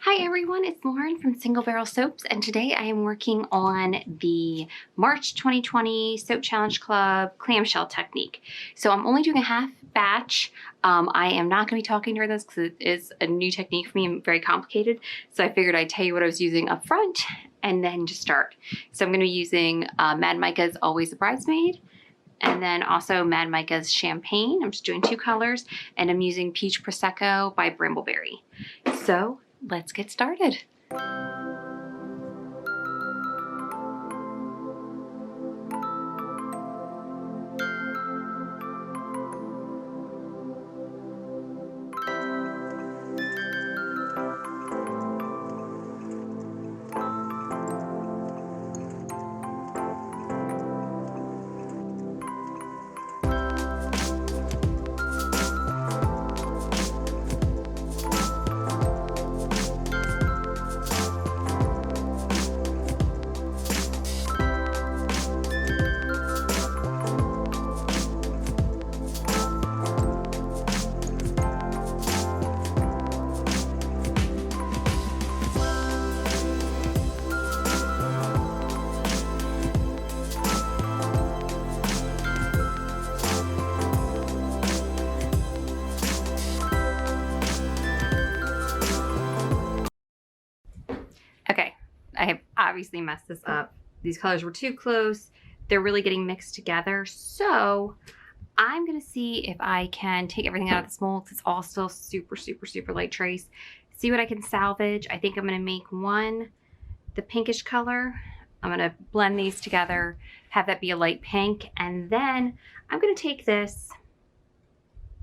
Hi everyone, it's Lauren from Single Barrel Soaps, and today I am working on the March 2020 Soap Challenge Club clamshell technique. So I'm only doing a half batch. I am not going to be talking during this because it is a new technique for me and very complicated. So I figured I'd tell you what I was using up front and then just start. So I'm going to be using Mad Micas Always a Bridesmaid, and then also Mad Micas Champagne. I'm just doing two colors, and I'm using Peach Prosecco by Bramble Berry. So let's get started. Okay, I have obviously messed this up. These colors were too close. They're really getting mixed together. So I'm gonna see if I can take everything out of this mold. It's all still super, super, super light trace. See what I can salvage. I think I'm gonna make one, the pinkish color. I'm gonna blend these together, have that be a light pink. And then I'm gonna take this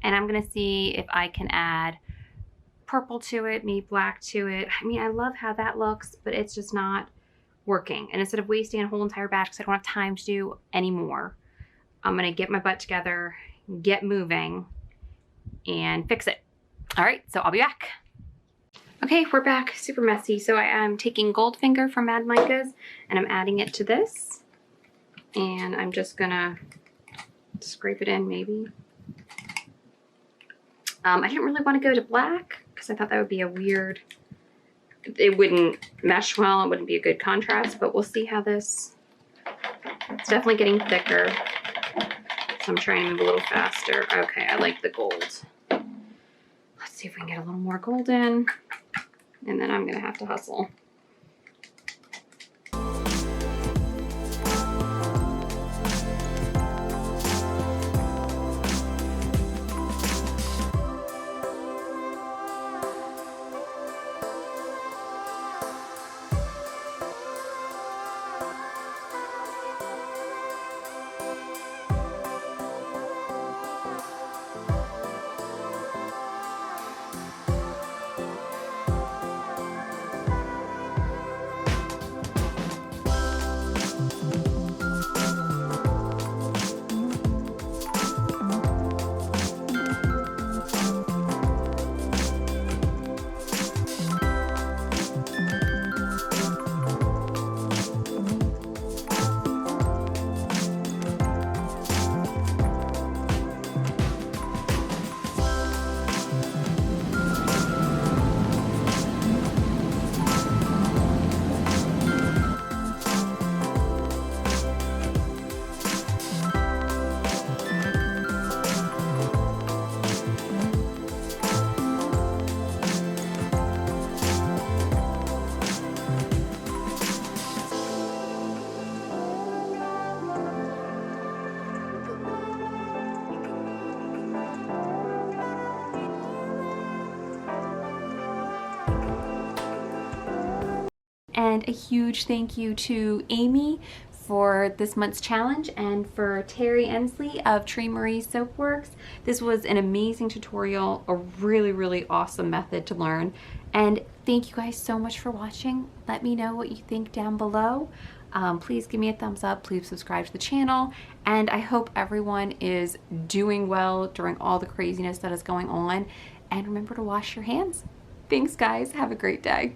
and I'm gonna see if I can add purple to it, maybe black to it. I mean, I love how that looks, but it's just not working. And instead of wasting a whole entire batch because I don't have time to do anymore, I'm gonna get my butt together, get moving, and fix it. All right, so I'll be back. Okay, we're back, super messy. So I am taking Goldfinger from Mad Micas and I'm adding it to this. And I'm just gonna scrape it in maybe. I didn't really want to go to black because I thought that would be a weird, it wouldn't mesh well, it wouldn't be a good contrast, but we'll see how this, it's definitely getting thicker. So I'm trying to move a little faster. Okay, I like the gold. Let's see if we can get a little more gold in, and then I'm gonna have to hustle. And a huge thank you to Amy for this month's challenge and for Teri Endsley of Tree Marie Soapworks. This was an amazing tutorial, a really, really awesome method to learn. And thank you guys so much for watching. Let me know what you think down below. Please give me a thumbs up, please subscribe to the channel, and I hope everyone is doing well during all the craziness that is going on. And remember to wash your hands. Thanks guys, have a great day.